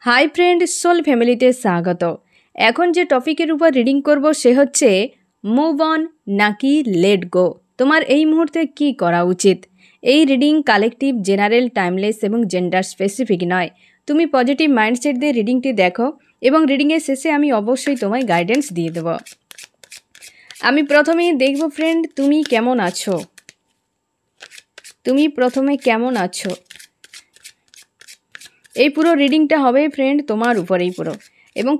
Hi friend, soul ফ্যামিলিতে স্বাগত। এখন যে টপিকের উপর রিডিং করব সে হচ্ছে মুভ অন নাকি লেট গো। তোমার এই মুহূর্তে কি করা উচিত। এই রিডিং কালেকটিভ, জেনারেল, টাইমলেস এবং জেন্ডার স্পেসিফিক নয়। তুমি পজিটিভ মাইন্ডসেট দিয়ে রিডিংটি দেখো এবং রিডিংয়ের শেষে আমি অবশ্যই তোমায় গাইডেন্স দিয়ে দেব। আমি প্রথমেই দেখব ফ্রেন্ড তুমি কেমন আছো। তুমি প্রথমে কেমন আছো। এই পুরো রিডিংটা হবে ফ্রেন্ড তোমার উপরেই পুরো এবং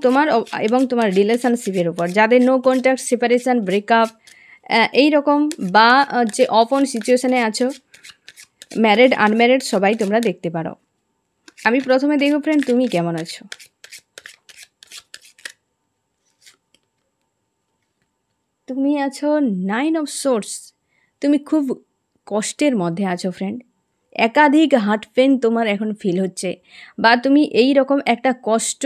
তোমার রিলেশনশিপের উপর, যাদের নো কন্ট্যাক্ট, সেপারেশন, ব্রেকআপ এই রকম বা যে অফ অন সিচুয়েশানে আছো, ম্যারিড আনম্যারিড সবাই তোমরা দেখতে পারো। আমি প্রথমে দেখব ফ্রেন্ড তুমি কেমন আছো। তুমি আছো 9 অফ সোর্স। তুমি খুব কষ্টের মধ্যে আছো ফ্রেন্ড। একাধিক হার্ট পেন তোমার এখন ফিল হচ্ছে, বা তুমি এই রকম একটা কষ্ট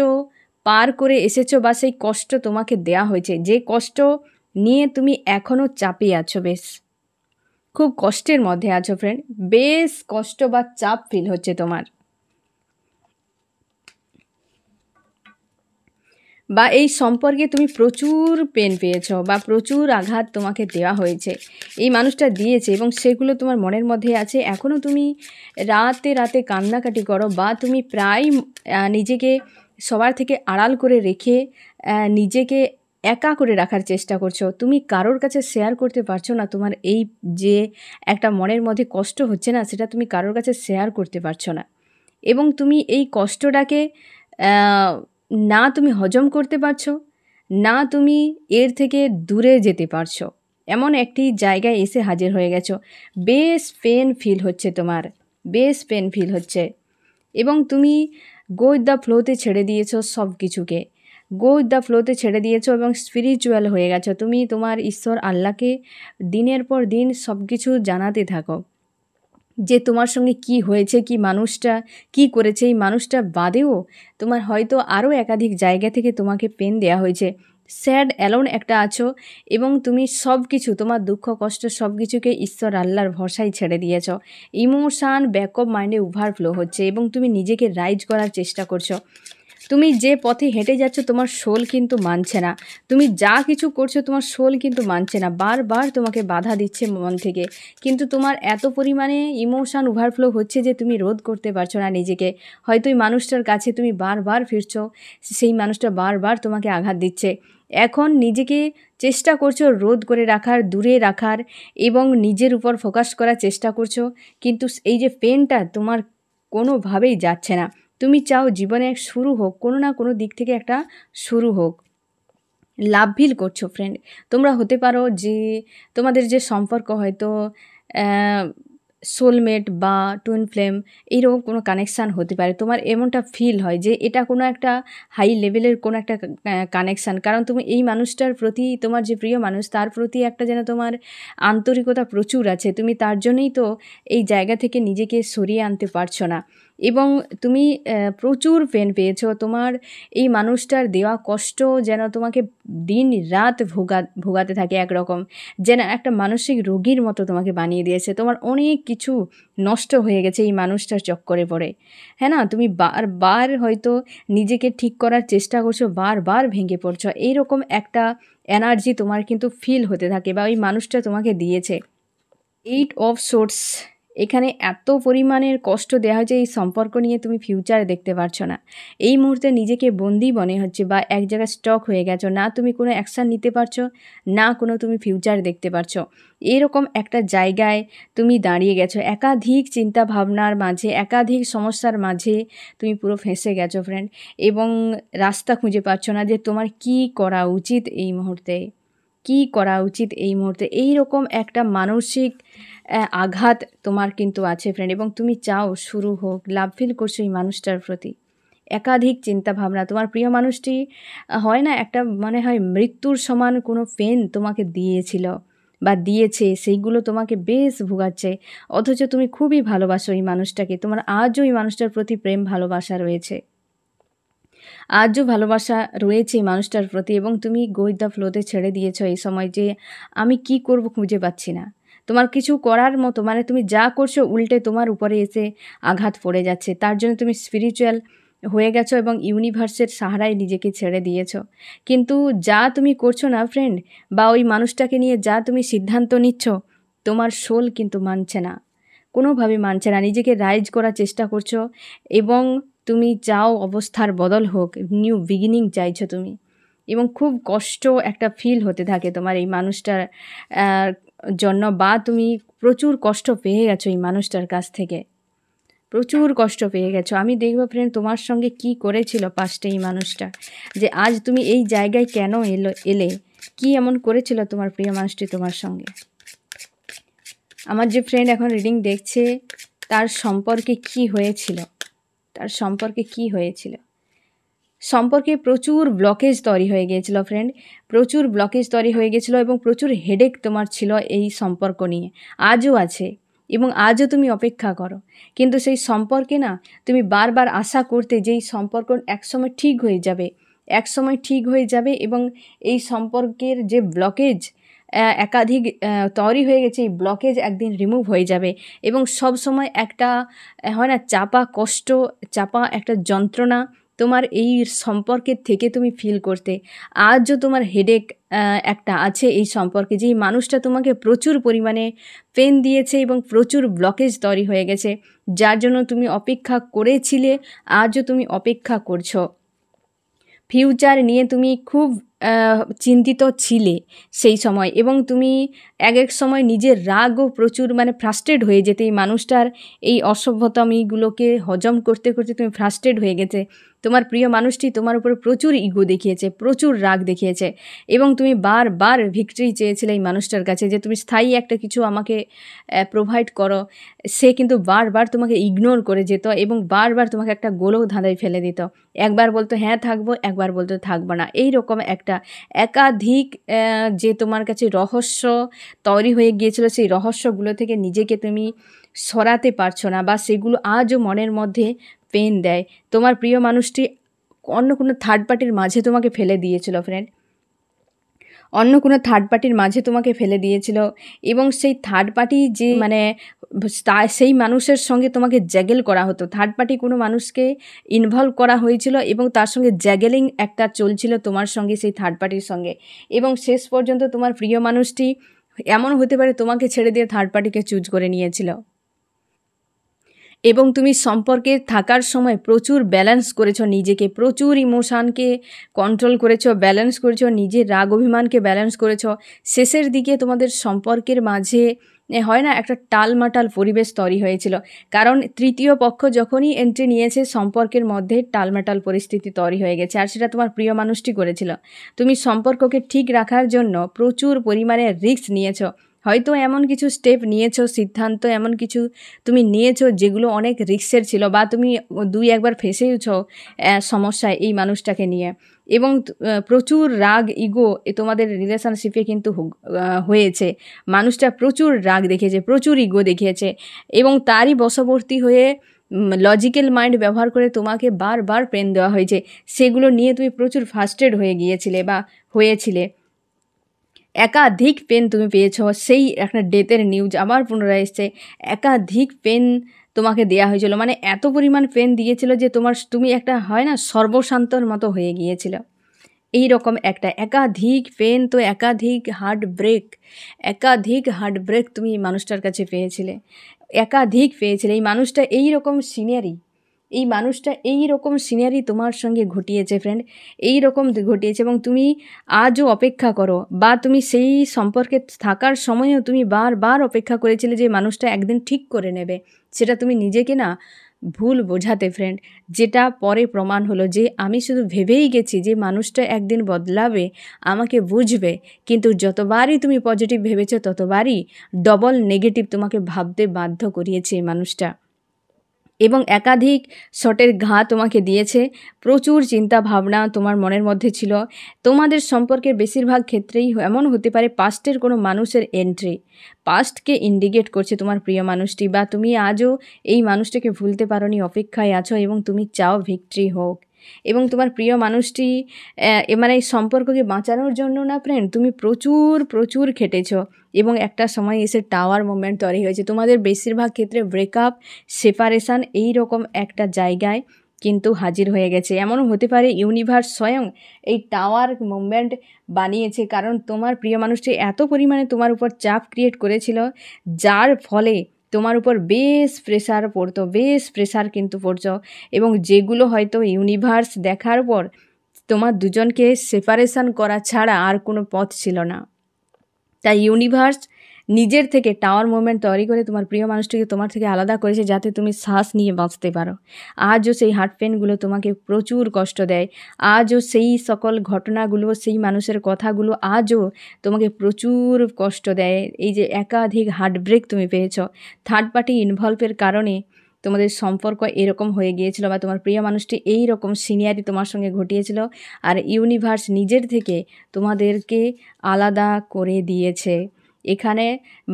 পার করে এসেছো, বা সেই কষ্ট তোমাকে দেয়া হয়েছে, যে কষ্ট নিয়ে তুমি এখনও চাপে আছো। বেশ খুব কষ্টের মধ্যে আছো ফ্রেন্ড, বেশ কষ্ট বা চাপ ফিল হচ্ছে তোমার, বা এই সম্পর্কে তুমি প্রচুর পেন পেয়েছো বা প্রচুর আঘাত তোমাকে দেওয়া হয়েছে, এই মানুষটা দিয়েছে এবং সেগুলো তোমার মনের মধ্যে আছে। এখনও তুমি রাতে রাতে কান্নাকাটি করো, বা তুমি প্রায় নিজেকে সবার থেকে আড়াল করে রেখে নিজেকে একা করে রাখার চেষ্টা করছো। তুমি কারোর কাছে শেয়ার করতে পারছো না তোমার এই যে একটা মনের মধ্যে কষ্ট হচ্ছে না, সেটা তুমি কারোর কাছে শেয়ার করতে পারছো না, এবং তুমি এই কষ্টটাকে না তুমি হজম করতে পারছো, না তুমি এর থেকে দূরে যেতে পারছো। এমন একটি জায়গায় এসে হাজির হয়ে গেছো। বেশ পেন ফিল হচ্ছে তোমার, বেশ পেন ফিল হচ্ছে, এবং তুমি গো উইথ দ্য ফ্লোতে ছেড়ে দিয়েছো সব কিছুকে। গো উইথ দ্য ফ্লোতে ছেড়ে দিয়েছো এবং স্পিরিচুয়াল হয়ে গেছো। তুমি তোমার ঈশ্বর আল্লাহকে দিনের পর দিন সব কিছু জানাতে থাকো, যে তোমার সঙ্গে কি হয়েছে, কি মানুষটা কি করেছে। এই মানুষটা বাদেও তোমার হয়তো আরও একাধিক জায়গা থেকে তোমাকে পেন দেওয়া হয়েছে। স্যাড অ্যালোন একটা আছো, এবং তুমি সব কিছু, তোমার দুঃখ কষ্ট সব কিছুকে ঈশ্বর আল্লাহর ভরসায় ছেড়ে দিয়েছ। ইমোশান ব্যাকআপ মাইন্ডে ওভারফ্লো হচ্ছে, এবং তুমি নিজেকে রাইজ করার চেষ্টা করছো। তুমি যে পথে হেঁটে যাচ্ছ তোমার সোল কিন্তু মানছে না। তুমি যা কিছু করছো তোমার সোল কিন্তু মানছে না, বারবার তোমাকে বাধা দিচ্ছে মন থেকে। কিন্তু তোমার এত পরিমাণে ইমোশান ওভারফ্লো হচ্ছে যে তুমি রোধ করতে পারছো না নিজেকে। হয়তো এই মানুষটার কাছে তুমি বারবার ফিরছো, সেই মানুষটা বারবার তোমাকে আঘাত দিচ্ছে। এখন নিজেকে চেষ্টা করছো রোধ করে রাখার, দূরে রাখার, এবং নিজের উপর ফোকাস করার চেষ্টা করছো, কিন্তু এই যে পেনটা তোমার কোনোভাবেই যাচ্ছে না। তুমি চাও জীবনে শুরু হোক, কোনো না কোনো দিক থেকে একটা শুরু হোক। লাভ ফিল করছো ফ্রেন্ড। তোমরা হতে পারো যে তোমাদের যে সম্পর্ক হয়তো সোলমেট বা টুইন ফ্লেম, এইরকম কোনো কানেকশান হতে পারে। তোমার এমনটা ফিল হয় যে এটা কোনো একটা হাই লেভেলের কোনো একটা কানেকশান, কারণ তুমি এই মানুষটার প্রতি, তোমার যে প্রিয় মানুষ তার প্রতি একটা যেন তোমার আন্তরিকতা প্রচুর আছে। তুমি তার জন্যই তো এই জায়গা থেকে নিজেকে সরিয়ে আনতে পারছো না, এবং তুমি প্রচুর পেন পেয়েছো। তোমার এই মানুষটার দেওয়া কষ্ট যেন তোমাকে দিন রাত ভোগাতে থাকে, একরকম যেন একটা মানসিক রোগীর মতো তোমাকে বানিয়ে দিয়েছে। তোমার অনেক কিছু নষ্ট হয়ে গেছে এই মানুষটার চক্করে পড়ে, হ্যাঁ না? তুমি বারবার হয়তো নিজেকে ঠিক করার চেষ্টা করছো, বারবার ভেঙে পড়ছো। এইরকম একটা এনার্জি তোমার কিন্তু ফিল হতে থাকে, বা ওই মানুষটা তোমাকে দিয়েছে। 8 অফ সোর্স, এখানে এত পরিমাণের কষ্ট দেওয়া হয়েছে, এই সম্পর্ক নিয়ে তুমি ফিউচার দেখতে পারছো না। এই মুহূর্তে নিজেকে বন্দি মনে হচ্ছে, বা এক জায়গায় স্টক হয়ে গেছো, না তুমি কোনো অ্যাকশান নিতে পারছো, না কোনো তুমি ফিউচার দেখতে পারছো। এরকম একটা জায়গায় তুমি দাঁড়িয়ে গেছো, একাধিক চিন্তা ভাবনার মাঝে, একাধিক সমস্যার মাঝে তুমি পুরো ফেঁসে গেছো ফ্রেন্ড, এবং রাস্তা খুঁজে পাচ্ছো না যে তোমার কি করা উচিত এই মুহূর্তে, কি করা উচিত এই মুহূর্তে। এইরকম একটা মানসিক আঘাত তোমার কিন্তু আছে ফ্রেন্ড, এবং তুমি চাও শুরু হোক। লাভ ফিল করছো এই মানুষটার প্রতি, একাধিক চিন্তা ভাবনা। তোমার প্রিয় মানুষটি হয় না, একটা মনে হয় মৃত্যুর সমান কোনো পেন তোমাকে দিয়েছিল বা দিয়েছে, সেইগুলো তোমাকে বেশ ভোগাচ্ছে। অথচ তুমি খুবই ভালোবাসো এই মানুষটাকে, তোমার আজও এই মানুষটার প্রতি প্রেম ভালোবাসা রয়েছে, আজও ভালোবাসা রয়েছে এই মানুষটার প্রতি, এবং তুমি গো উইথ দ্য ফ্লোতে ছেড়ে দিয়েছো এই সময়, যে আমি কি করব খুঁজে পাচ্ছি না। তোমার কিছু করার মতো, মানে তুমি যা করছো উল্টে তোমার উপরে এসে আঘাত পড়ে যাচ্ছে। তার জন্য তুমি স্পিরিচুয়াল হয়ে গেছো এবং ইউনিভার্সের সাহারায় নিজেকে ছেড়ে দিয়েছো। কিন্তু যা তুমি করছো না ফ্রেন্ড, বা ওই মানুষটাকে নিয়ে যা তুমি সিদ্ধান্ত নিচ্ছ, তোমার সোল কিন্তু মানছে না, কোনোভাবে মানছে না। নিজেকে রাইজ করার চেষ্টা করছো এবং তুমি চাও অবস্থার বদল হোক, নিউ বিগিনিং চাইছো তুমি, এবং খুব কষ্ট একটা ফিল হতে থাকে তোমার এই মানুষটার জন্য, বা তুমি প্রচুর কষ্ট পেয়ে গেছো এই মানুষটার কাছ থেকে, প্রচুর কষ্ট পেয়ে গেছো। আমি দেখবো ফ্রেন্ড তোমার সঙ্গে কি করেছিল পাস্টে এই মানুষটা, যে আজ তুমি এই জায়গায় কেন এলে, কি এমন করেছিল তোমার প্রিয় মানুষটি তোমার সঙ্গে। আমার যে ফ্রেন্ড এখন রিডিং দেখছে, তার সম্পর্কে কি হয়েছিল, তার সম্পর্কে কি হয়েছিল, সম্পর্কে প্রচুর ব্লকেজ তৈরি হয়ে গিয়েছিল ফ্রেন্ড, প্রচুর ব্লকেজ তৈরি হয়ে গেছিলো এবং প্রচুর হেডেক তোমার ছিল এই সম্পর্ক নিয়ে, আজও আছে এবং আজও তুমি অপেক্ষা করো। কিন্তু সেই সম্পর্কে না তুমি বারবার আশা করতে যে এই সম্পর্ক একসময় ঠিক হয়ে যাবে, একসময় ঠিক হয়ে যাবে, এবং এই সম্পর্কের যে ব্লকেজ একাধিক তৈরি হয়ে গেছে, এই ব্লকেজ একদিন রিমুভ হয়ে যাবে, এবং সব সময় একটা হয় না চাপা কষ্ট, চাপা একটা যন্ত্রণা তোমার এই সম্পর্কের থেকে তুমি ফিল করতে। আজও তোমার হেডেক একটা আছে এই সম্পর্কে, যে এই মানুষটা তোমাকে প্রচুর পরিমাণে পেন দিয়েছে এবং প্রচুর ব্লকেজ তৈরি হয়ে গেছে, যার জন্য তুমি অপেক্ষা করেছিলে, আজও তুমি অপেক্ষা করছো। ফিউচার নিয়ে তুমি খুব চিন্তিত ছিলে সেই সময়, এবং তুমি এক এক সময় নিজের রাগও প্রচুর মানে ফ্রাস্ট্রেট হয়ে যেতে, এই মানুষটার এই অসভ্যতামিগুলোকে হজম করতে করতে তুমি ফ্রাস্ট্রেট হয়ে গেছে। তোমার প্রিয় মানুষটি তোমার উপরে প্রচুর ইগো দেখিয়েছে, প্রচুর রাগ দেখিয়েছে, এবং তুমি বারবার ভিক্টরি চেয়েছিলে এই মানুষটার কাছে, যে তুমি স্থায়ী একটা কিছু আমাকে প্রোভাইড করো। সে কিন্তু বারবার তোমাকে ইগনোর করে যেত এবং বারবার তোমাকে একটা গোলক ধাঁধায় ফেলে দিত। একবার বলতো হ্যাঁ থাকবো, একবার বলতো থাকবো না, এই রকম একটা একাধিক যে তোমার কাছে রহস্য তৈরি হয়ে গিয়েছিল, সেই রহস্যগুলো থেকে নিজেকে তুমি সরাতে পারছো না, বা সেগুলো আজও মনের মধ্যে পেন দেয়। তোমার প্রিয় মানুষটি অন্য কোনো থার্ড পার্টির মাঝে তোমাকে ফেলে দিয়েছিল ফ্রেন্ড, অন্য কোনো থার্ড পার্টির মাঝে তোমাকে ফেলে দিয়েছিল, এবং সেই থার্ড পার্টি যে মানে সেই মানুষের সঙ্গে তোমাকে জ্যাগেল করা হতো, থার্ড পার্টি কোনো মানুষকে ইনভলভ করা হয়েছিল এবং তার সঙ্গে জ্যাগেলিং একটা চলছিল তোমার সঙ্গে সেই থার্ড পার্টির সঙ্গে, এবং শেষ পর্যন্ত তোমার প্রিয় মানুষটি এমন হতে পারে তোমাকে ছেড়ে দিয়ে থার্ড পার্টিকে চুজ করে নিয়েছিল। এবং তুমি সম্পর্কে থাকার সময় প্রচুর ব্যালেন্স করেছো নিজেকে, প্রচুর ইমোশানকে কন্ট্রোল করেছো, ব্যালেন্স করেছো, নিজের রাগ অভিমানকে ব্যালেন্স করেছো। শেষের দিকে তোমাদের সম্পর্কের মাঝে হয় না একটা টালমাটাল পরিবেশ তৈরি হয়েছিল, কারণ তৃতীয় পক্ষ যখনই এন্ট্রি নিয়েছে সম্পর্কের মধ্যে টালমাটাল পরিস্থিতি তৈরি হয়ে গেছে, আর সেটা তোমার প্রিয় মানুষটি করেছিল। তুমি সম্পর্ককে ঠিক রাখার জন্য প্রচুর পরিমাণে রিস্ক নিয়েছো, হয়তো এমন কিছু স্টেপ নিয়েছো, সিদ্ধান্ত এমন কিছু তুমি নিয়েছো যেগুলো অনেক রিস্কের ছিল, বা তুমি দুই একবার ফেসেওছো সমস্যায় এই মানুষটাকে নিয়ে, এবং প্রচুর রাগ ইগো তোমাদের রিলেশনশিপে কিন্তু হয়েছে। মানুষটা প্রচুর রাগ দেখিয়েছে, প্রচুর ইগো দেখিয়েছে, এবং তারই বশবর্তী হয়ে লজিক্যাল মাইন্ড ব্যবহার করে তোমাকে বারবার পেন দেওয়া হয়েছে, সেগুলো নিয়ে তুমি প্রচুর ফ্রাস্ট্রেট হয়ে গিয়েছিলে বা হয়েছিলে। একাধিক পেন তুমি পেয়েছো, সেই একটা ডেথের নিউজ আবার পুনরায় এসছে, একাধিক পেন তোমাকে দেয়া হয়েছিল, মানে এত পরিমাণ পেন দিয়েছিল যে তুমি একটা হয় না সর্বশান্তর মতো হয়ে গিয়েছিল। এই রকম একটা একাধিক পেন, তো একাধিক হার্ট ব্রেক তুমি মানুষটার কাছে পেয়েছিলে, একাধিক পেয়েছিলে। এই মানুষটা এই রকম সিনারি তোমার সঙ্গে ঘটিয়েছে ফ্রেন্ড, এই রকম ঘটিয়েছে, এবং তুমি আজও অপেক্ষা করো, বা তুমি সেই সম্পর্কে থাকার সময়ও তুমি বারবার অপেক্ষা করেছিলে যে মানুষটা একদিন ঠিক করে নেবে। সেটা তুমি নিজেকে না ভুল বোঝাতে ফ্রেন্ড, যেটা পরে প্রমাণ হলো যে আমি শুধু ভেবেই গেছি যে মানুষটা একদিন বদলাবে, আমাকে বুঝবে, কিন্তু যতবারই তুমি পজিটিভ ভেবেছো ততবারই ডবল নেগেটিভ তোমাকে ভাবতে বাধ্য করিয়েছে এই মানুষটা, এবং একাধিক শটের ঘা তোমাকে দিয়েছে। প্রচুর চিন্তা ভাবনা তোমার মনের মধ্যে ছিল। তোমাদের সম্পর্কের বেশিরভাগ ক্ষেত্রেই এমন হতে পারে পাস্টের কোনো মানুষের এন্ট্রি, পাস্টকে ইন্ডিকেট করছে তোমার প্রিয় মানুষটি, বা তুমি আজও এই মানুষটাকে ভুলতে পারোনি, অপেক্ষায় আছো, এবং তুমি চাও ভিক্টরি হোক। এবং তোমার প্রিয় মানুষটি মানে এই সম্পর্ককে বাঁচানোর জন্য না ফ্রেন্ড, তুমি প্রচুর খেটেছো, এবং একটা সময় এসে টাওয়ার মুভমেন্ট তৈরি হয়েছে। তোমাদের বেশিরভাগ ক্ষেত্রে ব্রেকআপ, সেপারেশান এই রকম একটা জায়গায় কিন্তু হাজির হয়ে গেছে। এমনও হতে পারে ইউনিভার্স স্বয়ং এই টাওয়ার মুভমেন্ট বানিয়েছে, কারণ তোমার প্রিয় মানুষটি এত পরিমাণে তোমার উপর চাপ ক্রিয়েট করেছিল, যার ফলে তোমার উপর বেশ প্রেশার পড়তো, বেশ প্রেশার কিন্তু পড়ছো, এবং যেগুলো হয়তো ইউনিভার্স দেখার পর তোমার দুজনকে সেপারেশন করা ছাড়া আর কোনো পথ ছিল না। তাই ইউনিভার্স নিজের থেকে টাওয়ার মুভমেন্ট তৈরি করে তোমার প্রিয় মানুষটিকে তোমার থেকে আলাদা করেছে, যাতে তুমি শ্বাস নিয়ে বাঁচতে পারো। আজও সেই হার্ট পেনগুলো তোমাকে প্রচুর কষ্ট দেয়, আজও সেই সকল ঘটনাগুলো, সেই মানুষের কথাগুলো আজও তোমাকে প্রচুর কষ্ট দেয়। এই যে একাধিক হার্ট ব্রেক তুমি পেয়েছ, থার্ড পার্টি ইনভলভের কারণে তোমাদের সম্পর্ক এরকম হয়ে গিয়েছিল, বা তোমার প্রিয় মানুষটি এই রকম সিনিয়রিটি তোমার সঙ্গে ঘটিয়েছিল, আর ইউনিভার্স নিজের থেকে তোমাদেরকে আলাদা করে দিয়েছে। এখানে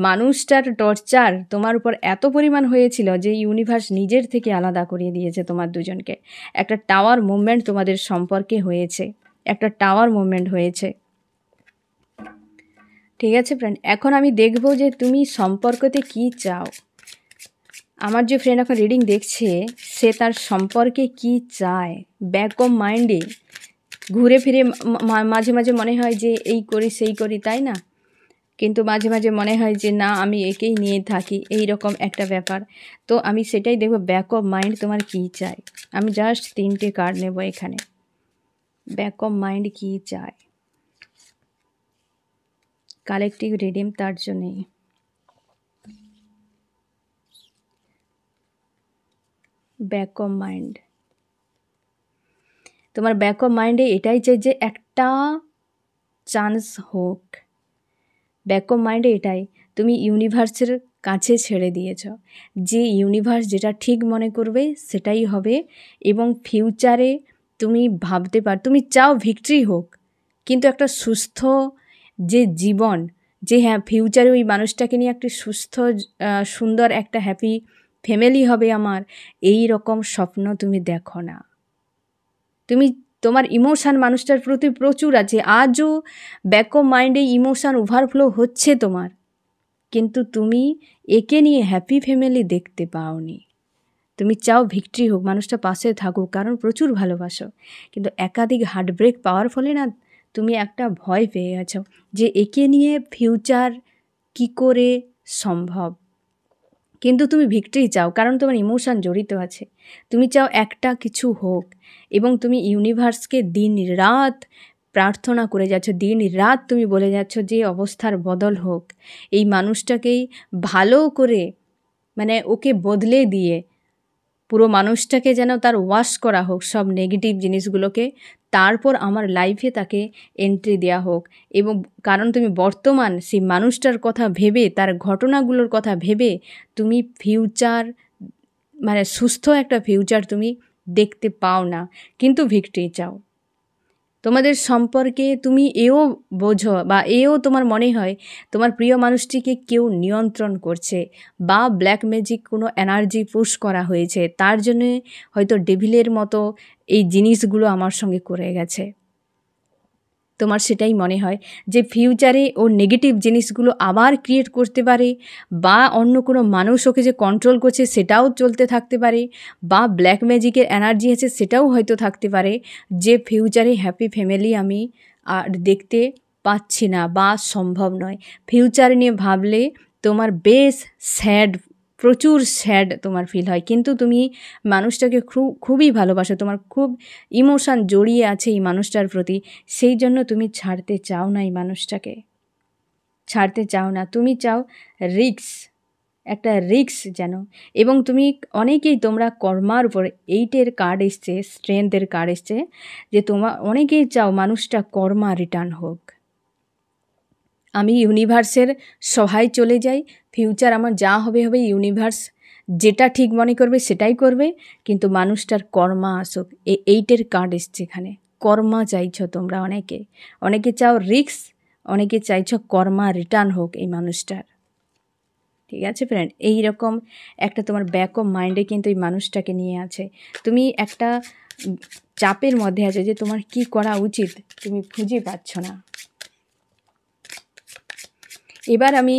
মানুষটার টর্চার তোমার উপর এত পরিমাণ হয়েছিল যে ইউনিভার্স নিজের থেকে আলাদা করিয়ে দিয়েছে তোমার দুজনকে। একটা টাওয়ার মুভমেন্ট তোমাদের সম্পর্কে হয়েছে, একটা টাওয়ার মুভমেন্ট হয়েছে। ঠিক আছে ফ্রেন্ড, এখন আমি দেখব যে তুমি সম্পর্কতে কি চাও। আমার যে ফ্রেন্ড এখন রিডিং দেখছে, সে তার সম্পর্কে কি চায়, ব্যাক অফ মাইন্ডে ঘুরে ফিরে মাঝে মাঝে মনে হয় যে এই করি সেই করি, তাই না? কিন্তু মাঝে মাঝে মনে হয় যে না, আমি একেই নিয়ে থাকি, এই রকম একটা ব্যাপার। তো আমি সেটাই দেখব, ব্যাক অফ মাইন্ড তোমার কী চায়। আমি জাস্ট 3টে কার্ড নেব এখানে, ব্যাক অফ মাইন্ড কী চায়, কালেকটিভ রিডিম তার জন্যই। ব্যাক অফ মাইন্ড, তোমার ব্যাক অফ মাইন্ডে এটাই চাই যে একটা চান্স হোক। ব্যাক অফ মাইন্ডে এটাই, তুমি ইউনিভার্সের কাছে ছেড়ে দিয়েছ, যে ইউনিভার্স যেটা ঠিক মনে করবে সেটাই হবে, এবং ফিউচারে তুমি ভাবতে তুমি চাও ভিক্টরি হোক, কিন্তু একটা সুস্থ যে জীবন, যে হ্যাঁ ফিউচারে ওই মানুষটাকে নিয়ে একটি সুস্থ সুন্দর একটা হ্যাপি ফ্যামিলি হবে আমার, এই রকম স্বপ্ন তুমি দেখো না। তুমি তোমার ইমোশান মানুষটার প্রতি প্রচুর আছে, আজও ব্যাক অফ মাইন্ডে ইমোশান ওভারফ্লো হচ্ছে তোমার, কিন্তু তুমি একে নিয়ে হ্যাপি ফ্যামিলি দেখতে পাওনি। তুমি চাও ভিক্টরি হোক, মানুষটা পাশে থাকুক, কারণ প্রচুর ভালোবাসো, কিন্তু একাধিক হার্ট ব্রেক পাওয়ার ফলে না তুমি একটা ভয় পেয়ে গেছো যে একে নিয়ে ফিউচার কি করে সম্ভব। কিন্তু তুমি ভিক্টরি চাও, কারণ তোমার ইমোশান জড়িত আছে। তুমি চাও একটা কিছু হোক, এবং তুমি ইউনিভার্সকে দিন রাত প্রার্থনা করে যাচ্ছ, দিন রাত তুমি বলে যাচ্ছ যে অবস্থার বদল হোক, এই মানুষটাকেই ভালো করে মানে ওকে বদলে দিয়ে পুরো মানুষটাকে যেন তার ওয়াশ করা হোক সব নেগেটিভ জিনিসগুলোকে, তারপর আমার লাইফে তাকে এন্ট্রি দেওয়া হোক। এবং কারণ তুমি বর্তমান সেই মানুষটার কথা ভেবে, তার ঘটনাগুলোর কথা ভেবে তুমি ফিউচার মানে সুস্থ একটা ফিউচার তুমি দেখতে পাও না, কিন্তু ভিক্টরি চাও। তোমাদের সম্পর্কে তুমি এও বোঝো বা এও তোমার মনে হয় তোমার প্রিয় মানুষটিকে কেউ নিয়ন্ত্রণ করছে, বা ব্ল্যাক ম্যাজিক কোনো এনার্জি পুশ করা হয়েছে, তার জন্যে হয়তো ডেভিলের মতো এই জিনিসগুলো আমার সঙ্গে করে গেছে। তোমার সেটাই মনে হয় যে ফিউচারে ও নেগেটিভ জিনিসগুলো আবার ক্রিয়েট করতে পারে, বা অন্য কোনো মানুষ ওকে যে কন্ট্রোল করছে সেটাও চলতে থাকতে পারে, বা ব্ল্যাক ম্যাজিকের এনার্জি আছে সেটাও হয়তো থাকতে পারে, যে ফিউচারে হ্যাপি ফ্যামিলি আমি আর দেখতে পাচ্ছি না বা সম্ভব নয়। ফিউচার নিয়ে ভাবলে তোমার বেশ স্যাড, প্রচুর স্যাড তোমার ফিল হয়, কিন্তু তুমি মানুষটাকে খুবই ভালোবাসো, তোমার খুব ইমোশান জড়িয়ে আছে এই মানুষটার প্রতি, সেই জন্য তুমি ছাড়তে চাও না, এই মানুষটাকে ছাড়তে চাও না। তুমি চাও রিস্ক, একটা রিস্ক যেন, এবং তুমি অনেকেই তোমরা কর্মার উপর 8 কার্ড এসছে, স্ট্রেংথের কার্ড এসছে, যে অনেকেই চাও মানুষটা কর্মা রিটার্ন হোক, আমি ইউনিভার্সের সহায় চলে যাই, ফিউচার আমার যা হবে হবে, ইউনিভার্স যেটা ঠিক মনে করবে সেটাই করবে, কিন্তু মানুষটার কর্মা আসুক। 8 কার্ড এসছে এখানে, কর্মা চাইছো তোমরা, অনেকে চাও রিস্ক, অনেকে চাইছো কর্মা রিটার্ন হোক এই মানুষটার। ঠিক আছে ফ্রেন্ড, এইরকম একটা তোমার ব্যাক অফ মাইন্ডে কিন্তু এই মানুষটাকে নিয়ে আছে, তুমি একটা চাপের মধ্যে আছো যে তোমার কি করা উচিত তুমি খুঁজে পাচ্ছ না। এবার আমি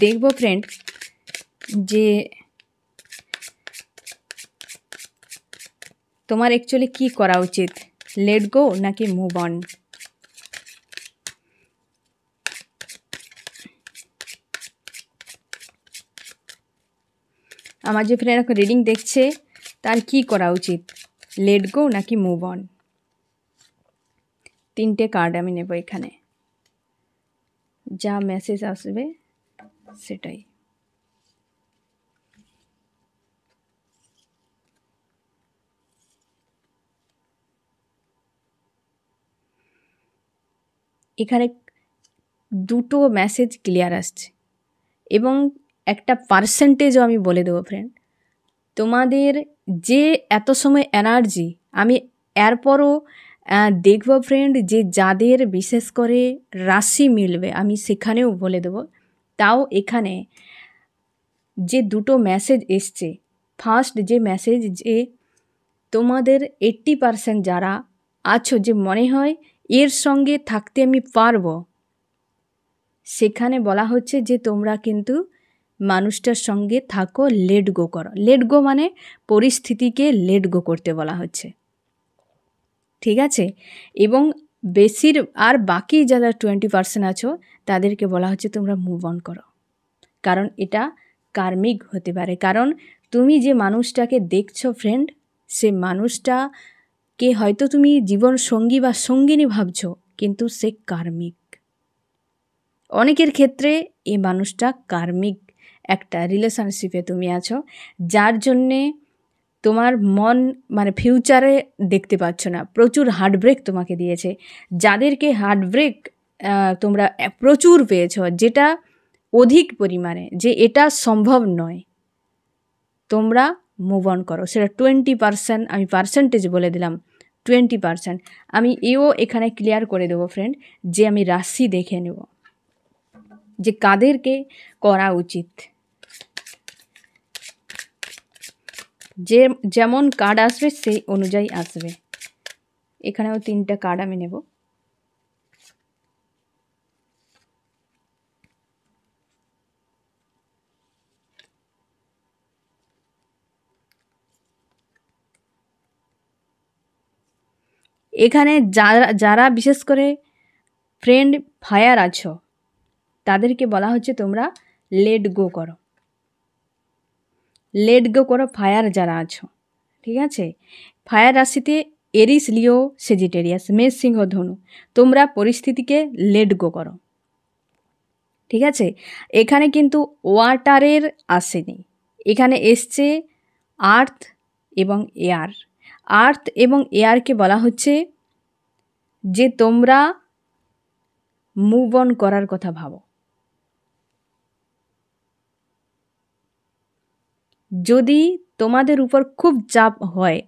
দেখব ফ্রেন্ড যে তোমার অ্যাকচুয়ালি কি করা উচিত, লেট গো নাকি মুভ অন? আমার যে ফ্রেন্ড এখন রিডিং দেখছে তার কি করা উচিত, লেট গো নাকি মুভ অন? 3টে কার্ড আমি নেব, এখানে যা মেসেজ আসবে সেটাই। এখানে দুটো মেসেজ ক্লিয়ার আসছে এবং একটা পার্সেন্টেজও আমি বলে দেবো ফ্রেন্ড। তোমাদের যে এত সময় এনার্জি, আমি এরপরও দেখব ফ্রেন্ড যে যাদের বিশেষ করে রাশি মিলবে আমি সেখানেও বলে দেবো। তাও এখানে যে দুটো মেসেজ এসছে, ফার্স্ট যে মেসেজ, যে তোমাদের 80% যারা আছো যে মনে হয় এর সঙ্গে থাকতে আমি পারবো, সেখানে বলা হচ্ছে যে তোমরা কিন্তু মানুষটার সঙ্গে থাকো, লেট গো করো। লেট গো মানে পরিস্থিতিকে লেট গো করতে বলা হচ্ছে, ঠিক আছে? এবং বেশির আর বাকি যারা 20% আছো তাদেরকে বলা হচ্ছে তোমরা মুভ অন করো, কারণ এটা কার্মিক হতে পারে। কারণ তুমি যে মানুষটাকে দেখছো ফ্রেন্ড, সে মানুষটাকে হয়তো তুমি জীবন সঙ্গী বা সঙ্গিনী ভাবছো, কিন্তু সে কার্মিক। অনেকের ক্ষেত্রে এই মানুষটা কার্মিক একটা রিলেশনশিপে তুমি আছো, যার জন্যে তোমার মন মানে ফিউচারে দেখতে পাচ্ছ না, প্রচুর হার্টব্রেক তোমাকে দিয়েছে। যাদেরকে হার্টব্রেক তোমরা প্রচুর পেয়েছো, যেটা অধিক পরিমাণে, যে এটা সম্ভব নয়, তোমরা মুভ অন করো। সেটা 20%, আমি পার্সেন্টেজ বলে দিলাম 20%। আমি এও এখানে ক্লিয়ার করে দেবো ফ্রেন্ড, যে আমি রাশি দেখে নেব যে কাদেরকে করা উচিত। যে যেমন কার্ড আসবে সেই অনুযায়ী আসবে। এখানেও 3টা কার্ড আমি নেব। এখানে যারা বিশেষ করে ফ্রেন্ড ফায়ার আছো তাদেরকে বলা হচ্ছে তোমরা লেট গো করো, লেট গো করো ফায়ার যারা আছো, ঠিক আছে? ফায়ার রাশিতে এরিস, লিও, সেজিটেরিয়াস, মেষ, সিংহ, ধনু, তোমরা পরিস্থিতিকে লেট গো করো, ঠিক আছে? এখানে কিন্তু ওয়াটারের আসেনি, এখানে এসছে আর্থ এবং এয়ার। আর্থ এবং এয়ারকে বলা হচ্ছে যে তোমরা মুভ অন করার কথা ভাবো। যদি তোমাদের উপর খুব চাপ হয়,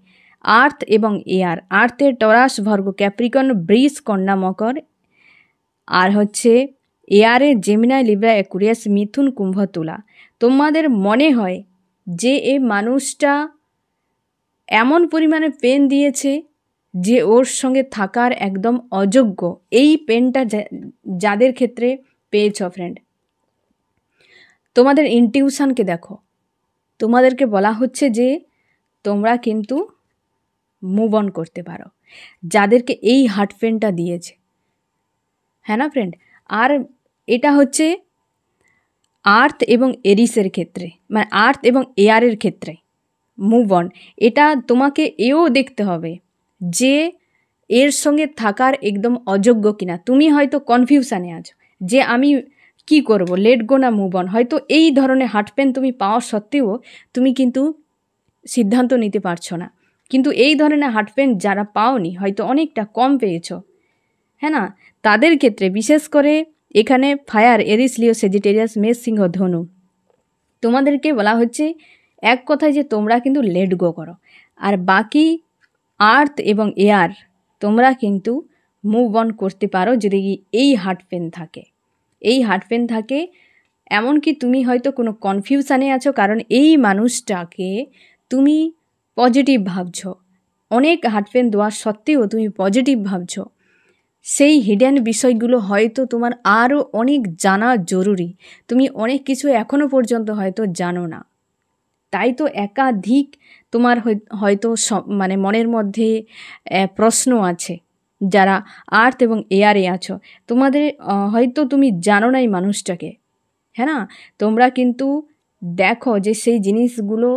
আর্থ এবং এয়ার, আর্থের টরাস, ভর্গ, ক্যাপ্রিকন, বৃষ, কন্যা, মকর, আর হচ্ছে এয়ারে জেমিনাই, লিব্রা, অ্যাকুরিয়াস, মিথুন, কুম্ভ, তুলা, তোমাদের মনে হয় যে এই মানুষটা এমন পরিমাণে পেন দিয়েছে যে ওর সঙ্গে থাকার একদম অযোগ্য। এই পেনটা যাদের ক্ষেত্রে পেয়েছ ফ্রেন্ড, তোমাদের ইনটিউশনকে দেখো, তোমাদেরকে বলা হচ্ছে যে তোমরা কিন্তু মুভ অন করতে পারো, যাদেরকে এই হার্ট পেনটা দিয়েছে, হ্যাঁ না ফ্রেন্ড? আর এটা হচ্ছে আর্থ এবং এরিসের ক্ষেত্রে, মানে আর্থ এবং এয়ারের ক্ষেত্রে মুভ অন। এটা তোমাকে এও দেখতে হবে যে এর সঙ্গে থাকার একদম অযোগ্য কিনা। তুমি হয়তো কনফিউশানে আছো যে আমি কি করব, লেট গো না মুভ অন। হয়তো এই ধরনের হার্ট পেন তুমি পাওয়া সত্ত্বেও তুমি কিন্তু সিদ্ধান্ত নিতে পারছো না। কিন্তু এই ধরনের হার্ট পেন যারা পাওনি, হয়তো অনেকটা কম পেয়েছো, হ্যাঁ না, তাদের ক্ষেত্রে বিশেষ করে এখানে ফায়ার, এরিস, লিও, সেজিটেরিয়াস, মেষ, সিংহ, ধনু, তোমাদেরকে বলা হচ্ছে এক কথায় যে তোমরা কিন্তু লেট গো করো। আর বাকি আর্থ এবং এয়ার তোমরা কিন্তু মুভ অন করতে পারো যদি এই হার্ট পেন থাকে। এই হার্ট পেন থাকে, এমনকি তুমি হয়তো কোনো কনফিউশানে আছো, কারণ এই মানুষটাকে তুমি পজিটিভ ভাবছো, অনেক হার্ট পেন দেওয়ার সত্ত্বেও তুমি পজিটিভ ভাবছো। সেই হিডেন বিষয়গুলো হয়তো তোমার আরও অনেক জানা জরুরি, তুমি অনেক কিছু এখনও পর্যন্ত হয়তো জানো না, তাই তো একাধিক তোমার হয়তো মানে মনের মধ্যে প্রশ্ন আছে। যারা আর্থ এবং এয়ারে আছো, তোমাদের হয়তো তুমি জানো না এই মানুষটাকে, হ্যাঁ না? তোমরা কিন্তু দেখো যে সেই জিনিসগুলো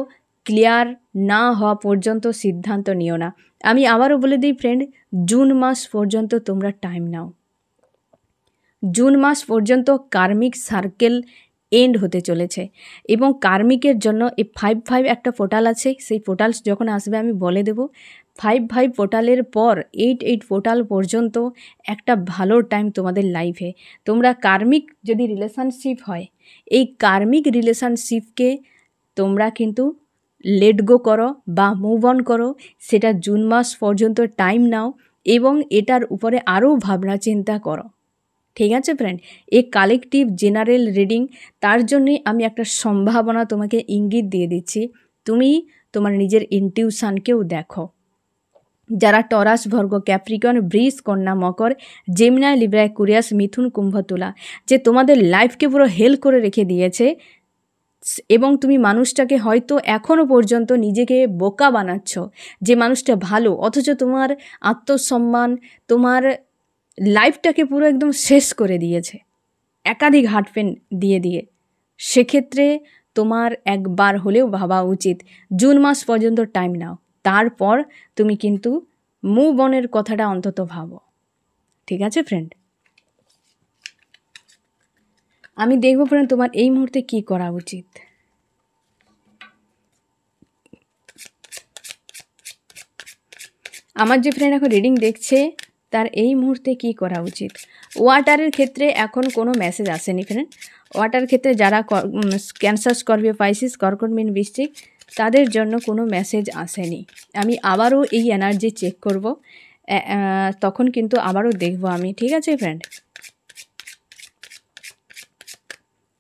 ক্লিয়ার না হওয়া পর্যন্ত সিদ্ধান্ত নিও না। আমি আবারও বলে দিই ফ্রেন্ড, জুন মাস পর্যন্ত তোমরা টাইম নাও। জুন মাস পর্যন্ত কার্মিক সার্কেল এন্ড হতে চলেছে এবং কার্মিকের জন্য এই 5-5 একটা পোর্টাল আছে। সেই পোর্টাল যখন আসবে আমি বলে দেব। 5-5 পোর্টালের পর 8-8 পোর্টাল পর্যন্ত একটা ভালো টাইম তোমাদের লাইফে। তোমরা কার্মিক যদি রিলেশনশিপ হয়, এই কার্মিক রিলেশনশিপকে তোমরা কিন্তু লেট গো করো বা মুভ অন করো। সেটা জুন মাস পর্যন্ত টাইম নাও এবং এটার উপরে আরও ভাবনা চিন্তা করো। ঠিক আছে ফ্রেন্ড, এই কালেকটিভ জেনারেল রিডিং, তার জন্যই আমি একটা সম্ভাবনা তোমাকে ইঙ্গিত দিয়ে দিচ্ছি। তুমি তোমার নিজের ইনটিউশনকেও দেখো। যারা টরাস, ভর্গ, ক্যাপ্রিকন, বৃষ, কন্যা, মকর, জেমিনাই, লিব্রা, অ্যাকুয়ারিয়াস, মিথুন, কুম্ভ, তুলা, যে তোমাদের লাইফকে পুরো হেল করে রেখে দিয়েছে এবং তুমি মানুষটাকে হয়তো এখনও পর্যন্ত নিজেকে বোকা বানাচ্ছ যে মানুষটা ভালো, অথচ তোমার আত্মসম্মান, তোমার লাইফটাকে পুরো একদম শেষ করে দিয়েছে একাধিক হার্টপেন দিয়ে। সেক্ষেত্রে তোমার একবার হলেও ভাবা উচিত। জুন মাস পর্যন্ত টাইম নাও, তারপর তুমি কিন্তু মুভ অনের কথাটা অন্তত ভাবো। ঠিক আছে ফ্রেন্ড, আমি দেখব ফ্রেন্ড তোমার এই মুহূর্তে কি করা উচিত। আমার যে ফ্রেন্ড এখন রিডিং দেখছে তার এই মুহূর্তে কি করা উচিত। ওয়াটারের ক্ষেত্রে এখন কোনো মেসেজ আসেনি ফ্রেন্ড। ওয়াটার ক্ষেত্রে যারা ক্যান্সার, স্করপিও, পাইসিস, কর্কট, মীন, বৃশ্চিক, তাদের জন্য কোনো মেসেজ আসেনি। আমি আবারও এই এনার্জি চেক করব, তখন কিন্তু আবারও দেখব আমি। ঠিক আছে ফ্রেন্ড,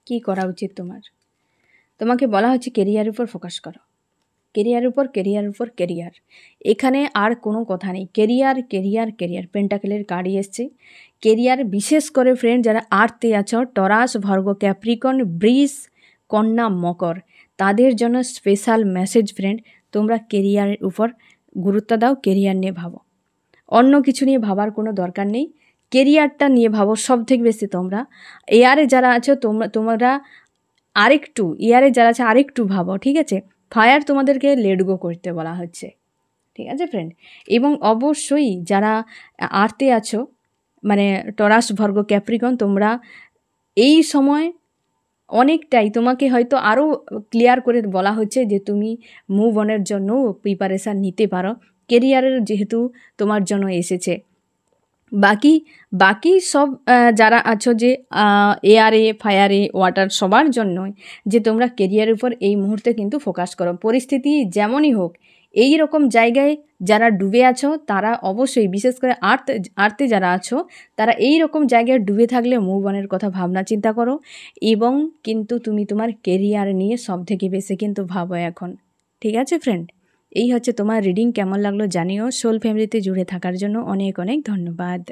কি করা উচিত তোমাকে বলা হচ্ছে কেরিয়ারের উপর ফোকাস করো। কেরিয়ার। এখানে আর কোনো কথা নেই। কেরিয়ার পেন্টাকেলের কার্ডই এসছে। কেরিয়ার, বিশেষ করে ফ্রেন্ড যারা আর্থে আছো, টরাস, ভর্গ, ক্যাপ্রিকন, বৃষ, কন্যা, মকর, তাদের জন্য স্পেশাল মেসেজ ফ্রেন্ড। তোমরা কেরিয়ারের উপর গুরুত্ব দাও, কেরিয়ার নিয়ে ভাবো। অন্য কিছু নিয়ে ভাবার কোনো দরকার নেই, কেরিয়ারটা নিয়ে ভাবো সব থেকে বেশি। তোমরা এয়ারে যারা আছো তোমরা আরেকটু, এয়ারে যারা আছে আরেকটু ভাবো। ঠিক আছে, ফায়ার তোমাদেরকে লেট গো করতে বলা হচ্ছে। ঠিক আছে ফ্রেন্ড, এবং অবশ্যই যারা আর্থে আছো, মানে টরাস, ভর্গ, ক্যাপ্রিকন, তোমরা এই সময় অনেকটাই তোমাকে হয়তো আরও ক্লিয়ার করে বলা হচ্ছে যে তুমি মুভ অনের জন্য প্রিপারেশান নিতে পারো। কেরিয়ারের যেহেতু তোমার জন্য এসেছে। বাকি সব যারা আছো যে এয়ারে, ফায়ারে, ওয়াটার, সবার জন্যই যে তোমরা কেরিয়ারের উপর এই মুহূর্তে কিন্তু ফোকাস করো। পরিস্থিতি যেমনই হোক, এই রকম জায়গায় যারা ডুবে আছো তারা অবশ্যই, বিশেষ করে আর্থে যারা আছো, তারা এই রকম জায়গায় ডুবে থাকলে মুভ অনের কথা ভাবনা চিন্তা করো এবং কিন্তু তুমি তোমার কেরিয়ার নিয়ে সব থেকে বেশি কিন্তু ভাবো এখন। ঠিক আছে ফ্রেন্ড, এই হচ্ছে তোমার রিডিং। কেমন লাগলো জানিও। সোল ফ্যামিলিতে জুড়ে থাকার জন্য অনেক অনেক ধন্যবাদ।